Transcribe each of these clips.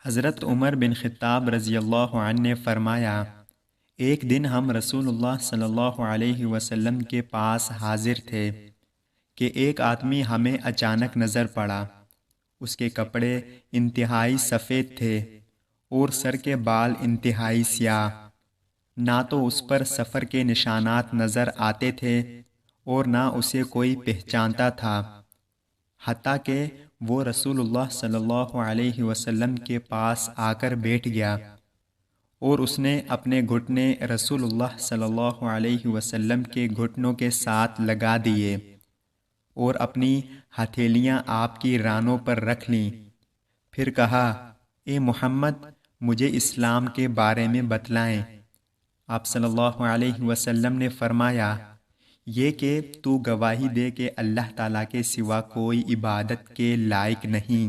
حضرت عمر بن خطاب رضی اللہ عنہ نے فرمایا، ایک دن ہم رسول اللہ صلی اللہ علیہ وسلم کے پاس حاضر تھے کہ ایک آدمی ہمیں اچانک نظر پڑا۔ اس کے کپڑے انتہائی سفید تھے اور سر کے بال انتہائی سیاہ، نہ تو اس پر سفر کے نشانات نظر آتے تھے اور نہ اسے کوئی پہچانتا تھا، حتیٰ کہ وہ رسول اللہ صلی اللہ علیہ وسلم کے پاس آ کر بیٹھ گیا اور اس نے اپنے گھٹنے رسول اللہ صلی اللہ علیہ وسلم کے گھٹنوں کے ساتھ لگا دیے اور اپنی ہتھیلیاں آپ کی رانوں پر رکھ لیں۔ پھر کہا، اے محمد، مجھے اسلام کے بارے میں بتلائیں۔ آپ صلی اللہ علیہ وسلم نے فرمایا، یہ کہ تو گواہی دے کہ اللہ تعالیٰ کے سوا کوئی عبادت کے لائق نہیں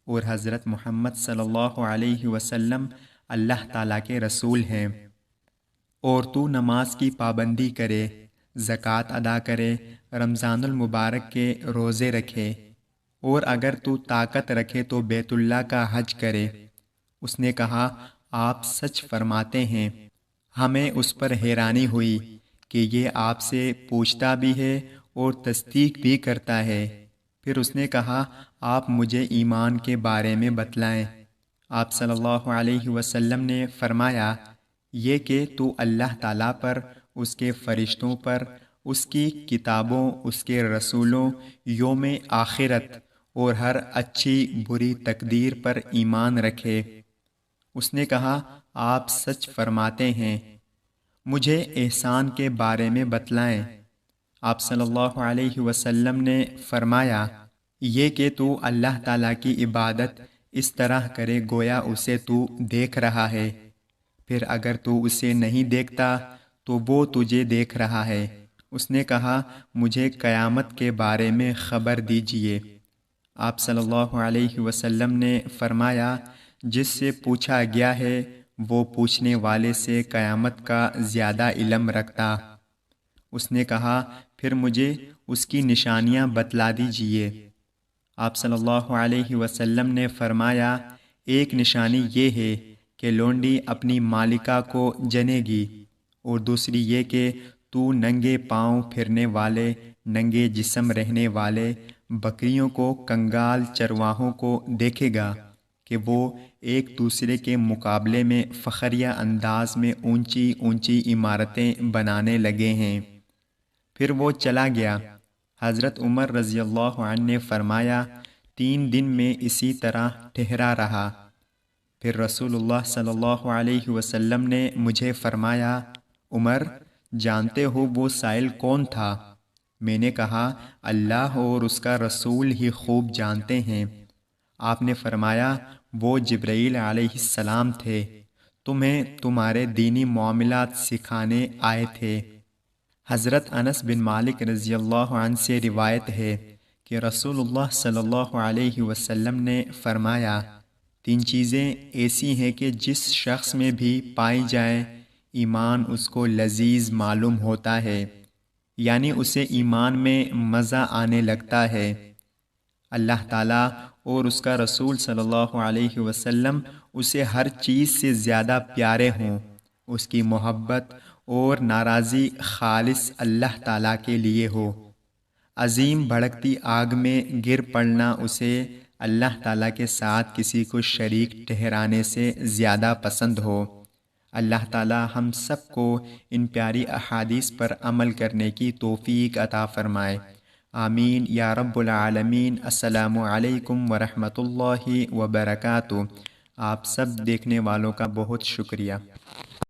اور حضرت محمد صلی اللہ علیہ وسلم اللہ تعالیٰ کے رسول ہیں، اور تو نماز کی پابندی کرے، زکوٰۃ ادا کرے، رمضان المبارک کے روزے رکھے، اور اگر تو طاقت رکھے تو بیت اللہ کا حج کرے۔ اس نے کہا، آپ سچ فرماتے ہیں۔ ہمیں اس پر حیرانی ہوئی کہ یہ آپ سے پوچھتا بھی ہے اور تصدیق بھی کرتا ہے۔ پھر اس نے کہا، آپ مجھے ایمان کے بارے میں بتلائیں۔ آپ صلی اللہ علیہ وسلم نے فرمایا، یہ کہ تو اللہ تعالیٰ پر، اس کے فرشتوں پر، اس کی کتابوں، اس کے رسولوں، یوم آخرت اور ہر اچھی بری تقدیر پر ایمان رکھے۔ اس نے کہا، آپ سچ فرماتے ہیں۔ مجھے احسان کے بارے میں بتلائیں۔ آپ صلی اللہ علیہ وسلم نے فرمایا، یہ کہ تو اللہ تعالیٰ کی عبادت اس طرح کرے گویا اسے تو دیکھ رہا ہے، پھر اگر تو اسے نہیں دیکھتا تو وہ تجھے دیکھ رہا ہے۔ اس نے کہا، مجھے قیامت کے بارے میں خبر دیجیے۔ آپ صلی اللہ علیہ وسلم نے فرمایا، جس سے پوچھا گیا ہے وہ پوچھنے والے سے قیامت کا زیادہ علم رکھتا۔ اس نے کہا، پھر مجھے اس کی نشانیاں بتلا دیجیے۔ آپ صلی اللہ علیہ وسلم نے فرمایا، ایک نشانی یہ ہے کہ لونڈی اپنی مالکہ کو جنے گی، اور دوسری یہ کہ تو ننگے پاؤں پھرنے والے، ننگے جسم رہنے والے بکریوں کو، کنگال چرواہوں کو دیکھے گا کہ وہ ایک دوسرے کے مقابلے میں فخریہ انداز میں اونچی اونچی عمارتیں بنانے لگے ہیں۔ پھر وہ چلا گیا۔ حضرت عمر رضی اللہ عنہ نے فرمایا، 3 دن میں اسی طرح ٹھہرا رہا۔ پھر رسول اللہ صلی اللہ علیہ وسلم نے مجھے فرمایا، عمر، جانتے ہو وہ سائل کون تھا؟ میں نے کہا، اللہ اور اس کا رسول ہی خوب جانتے ہیں۔ آپ نے فرمایا، وہ جبرائیل علیہ السلام تھے، تمہیں تمہارے دینی معاملات سکھانے آئے تھے۔ حضرت انس بن مالک رضی اللہ عنہ سے روایت ہے کہ رسول اللہ صلی اللہ علیہ وسلم نے فرمایا، 3 چیزیں ایسی ہیں کہ جس شخص میں بھی پائی جائیں ایمان اس کو لذیذ معلوم ہوتا ہے، یعنی اسے ایمان میں مزہ آنے لگتا ہے۔ اللہ تعالیٰ اور اس کا رسول صلی اللہ علیہ وسلم اسے ہر چیز سے زیادہ پیارے ہوں، اس کی محبت اور ناراضی خالص اللہ تعالیٰ کے لیے ہو، عظیم بھڑکتی آگ میں گر پڑنا اسے اللہ تعالیٰ کے ساتھ کسی کو شریک ٹھہرانے سے زیادہ پسند ہو۔ اللہ تعالیٰ ہم سب کو ان پیاری احادیث پر عمل کرنے کی توفیق عطا فرمائے، آمین یا رب العالمین۔ السلام علیکم ورحمۃ اللہ وبرکاتہ۔ آپ سب دیکھنے والوں کا بہت شکریہ۔